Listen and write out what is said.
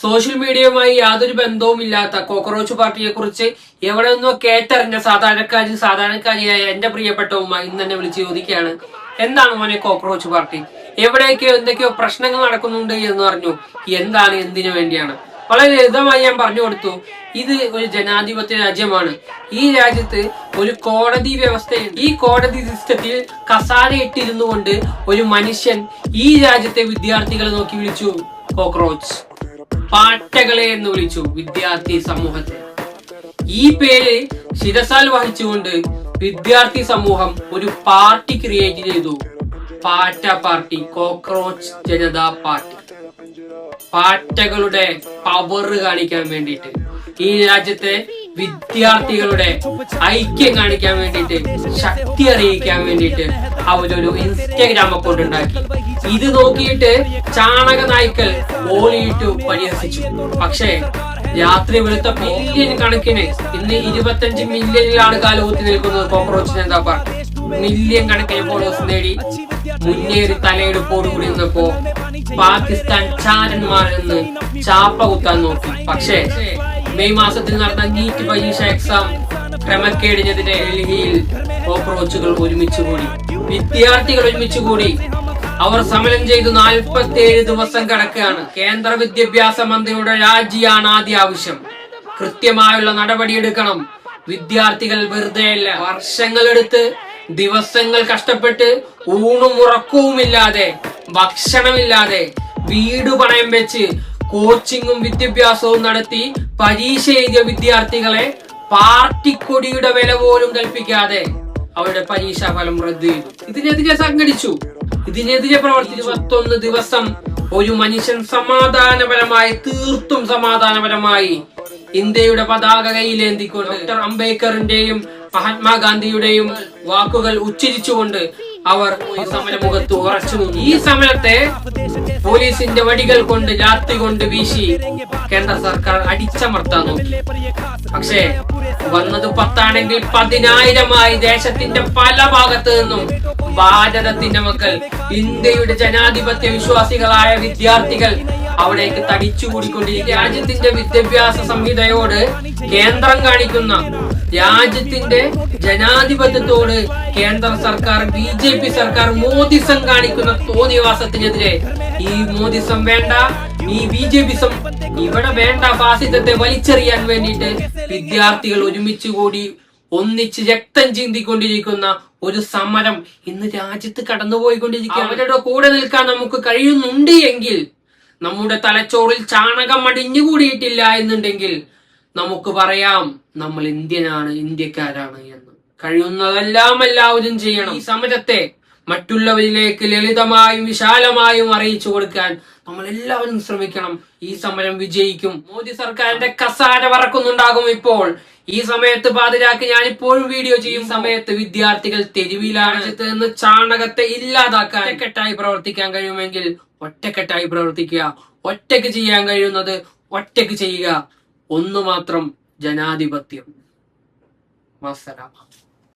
Social മീഡിയയുമായി യാതൊരു ബന്ധവുമില്ലാത്ത cockroach പാർട്ടിയെ കുറിച്ച് എവിടെ നിന്നോ കേട്ടറിഞ്ഞ സാധാരണക്കാരിയായ എന്റെ പ്രിയപ്പെട്ട ഉമ്മ ഇന്ന് തന്നെ വിളിച്ച് ചോദിക്കുകയാണ്, എന്താണ് മോനെ കോക്രോച്ച് പാർട്ടി? എവിടെയൊക്കെയോ എന്തൊക്കെയോ പ്രശ്നങ്ങൾ നടക്കുന്നുണ്ട് എന്ന് പറഞ്ഞു. എന്താണ്, എന്തിനു വേണ്ടിയാണ്? വളരെ ലളിതമായി ഞാൻ പറഞ്ഞു കൊടുത്തു. ഇത് ഒരു ജനാധിപത്യ രാജ്യമാണ്. ഈ രാജ്യത്ത് ഒരു കോടതി വ്യവസ്ഥയുണ്ട്. ഈ കോടതി സിസ്റ്റത്തിൽ കസാര ഇട്ടിരുന്നു കൊണ്ട് ഒരു മനുഷ്യൻ ഈ രാജ്യത്തെ വിദ്യാർത്ഥികളെ നോക്കി വിളിച്ചു കോക്രോച്ച്, പാറ്റകളെ എന്ന് വിളിച്ചു വിദ്യാർത്ഥി സമൂഹത്തെ. ഈ പേര് ശിരസാൽ വഹിച്ചുകൊണ്ട് വിദ്യാർത്ഥി സമൂഹം ഒരു പാർട്ടി ക്രിയേറ്റ് ചെയ്തു. പാറ്റ പാർട്ടി, കോക്രോച്ച് ജനതാ പാർട്ടി. പാറ്റകളുടെ പവർ കാണിക്കാൻ വേണ്ടിയിട്ട്, ഈ രാജ്യത്തെ വിദ്യാർത്ഥികളുടെ ഐക്യം കാണിക്കാൻ വേണ്ടിയിട്ട്, ശക്തി അറിയിക്കാൻ വേണ്ടിയിട്ട് അവരൊരു ഇൻസ്റ്റാഗ്രാം അക്കൗണ്ട് ഉണ്ടാക്കി. ഇത് നോക്കിയിട്ട് ചാണക നായ്ക്കൾ ഓളിയിട്ട് പരിഹസിച്ചു. പക്ഷേ രാത്രി വെളുത്ത മില്യൺ കണക്കിന്, ഇന്ന് 25 മില്യണിലാണ് കാലുകുത്തി നിൽക്കുന്നത് കോക്രോച്ച് ജനതാ പാർട്ടി. മില്യൺ കണക്കിന് ഫോളോവേഴ്സ് നേടി മുന്നേറി തലയെടുപ്പോടുകൂടി നിന്നപ്പോ പാകിസ്ഥാൻ ചാരന്മാരിൽ നിന്ന് ചാപ്പ കുത്താൻ നോക്കി. പക്ഷേ മെയ് മാസത്തിൽ നടന്ന നീറ്റ് പരീക്ഷ എക്സാം ക്രമക്കേടിനെതിരെ ഡൽഹിയിൽ കോക്രോച്ചുകൾ ഒരുമിച്ചുകൂടി, വിദ്യാർത്ഥികൾ ഒരുമിച്ചുകൂടി. അവർ സമരം ചെയ്തു 47 ദിവസം കടക്കുകയാണ്. കേന്ദ്ര വിദ്യാഭ്യാസ മന്ത്രിയുടെ രാജിയാണ് ആദ്യ ആവശ്യം. കൃത്യമായുള്ള നടപടിയെടുക്കണം. വിദ്യാർത്ഥികൾ വെറുതെയല്ല, വർഷങ്ങളെടുത്ത് ദിവസങ്ങൾ കഷ്ടപ്പെട്ട് ഊണും ഉറക്കവുമില്ലാതെ, ഭക്ഷണമില്ലാതെ, വീട് പണയം വെച്ച് കോച്ചിങ്ങും വിദ്യാഭ്യാസവും നടത്തി പരീക്ഷ എഴുതിയ വിദ്യാർത്ഥികളെ പാർട്ടിക്കൊടിയുടെ വില പോലും കൽപ്പിക്കാതെ അവരുടെ പരീക്ഷാ ഫലം റദ്ദ് ചെയ്തു. ഇതിനെതിരെ സംഘടിച്ചു, ഇതിനെതിരെ പ്രവർത്തിച്ചു. 21 ദിവസം ഒരു മനുഷ്യൻ സമാധാനപരമായി, തീർത്തും സമാധാനപരമായി ഇന്ത്യയുടെ പതാക കയ്യിലേന്തിക്കൊണ്ട് ഡോക്ടർ അംബേദ്കറിന്റെയും മഹാത്മാഗാന്ധിയുടെയും വാക്കുകൾ ഉച്ചരിച്ചുകൊണ്ട് അവർ ഈ സമരമുഖത്ത് ഉറച്ചു നിന്നു. ഈ സമരത്തെ പോലീസിന്റെ വടികൾ കൊണ്ട്, രാത്രി കൊണ്ട് വീശി കേന്ദ്ര സർക്കാർ അടിച്ചമർത്താൻ നോക്കി. പക്ഷേ വന്നത് 10 10,000 ദേശത്തിന്റെ പല ഭാഗത്ത് നിന്നും ഭാരതത്തിന്റെ മക്കൾ, ഇന്ത്യയുടെ ജനാധിപത്യ വിശ്വാസികളായ വിദ്യാർത്ഥികൾ അവിടേക്ക് തടിച്ചുകൂടിക്കൊണ്ടിരിക്കുക. രാജ്യത്തിന്റെ വിദ്യാഭ്യാസ സംഹിതയോട് കേന്ദ്രം കാണിക്കുന്ന, രാജ്യത്തിന്റെ ജനാധിപത്യത്തോട് കേന്ദ്ര സർക്കാർ, BJP സർക്കാർ, മോദിസം കാണിക്കുന്ന തോന്നിവാസത്തിനെതിരെ, ഈ മോദിസം വേണ്ട, ഈ BJP ഇവിടെ വേണ്ട, ഫാസിസത്തെ വലിച്ചെറിയാൻ വേണ്ടിയിട്ട് വിദ്യാർത്ഥികൾ ഒരുമിച്ചുകൂടി ഒന്നിച്ച് രക്തം ചിന്തിക്കൊണ്ടിരിക്കുന്ന ഒരു സമരം ഇന്ന് രാജ്യത്ത് കടന്നുപോയിക്കൊണ്ടിരിക്കുക. അവരുടെ കൂടെ നിൽക്കാൻ നമുക്ക് കഴിയുന്നുണ്ട് എങ്കിൽ, നമ്മുടെ തലച്ചോറിൽ ചാണകം അടിഞ്ഞുകൂടിയിട്ടില്ല എന്നുണ്ടെങ്കിൽ നമുക്ക് പറയാം നമ്മൾ ഇന്ത്യനാണ്, ഇന്ത്യക്കാരാണ് എന്ന്. കഴിയുന്നതെല്ലാം എല്ലാവരും ചെയ്യണം. ഈ സമരത്തെ മറ്റുള്ളവരിലേക്ക് ലളിതമായും വിശാലമായും അറിയിച്ചു കൊടുക്കാൻ നമ്മൾ എല്ലാവരും ശ്രമിക്കണം. ഈ സമരം വിജയിക്കും. മോദി സർക്കാരിന്റെ കസാര പറക്കുന്നുണ്ടാകും ഇപ്പോൾ. ഈ സമയത്ത് പാതിരാക്ക് ഞാനിപ്പോഴും വീഡിയോ ചെയ്യും. സമയത്ത് വിദ്യാർത്ഥികൾ തെരുവിലാണ്. നിന്ന് ചാണകത്തെ ഇല്ലാതാക്കാൻ ഒറ്റക്കെട്ടായി പ്രവർത്തിക്കാൻ കഴിയുമെങ്കിൽ ഒറ്റക്കെട്ടായി പ്രവർത്തിക്കുക. ഒറ്റയ്ക്ക് ചെയ്യാൻ കഴിയുന്നത് ഒറ്റയ്ക്ക് ചെയ്യുക. ഒന്നു മാത്രം, ജനാധിപത്യം. വസ്സലാം.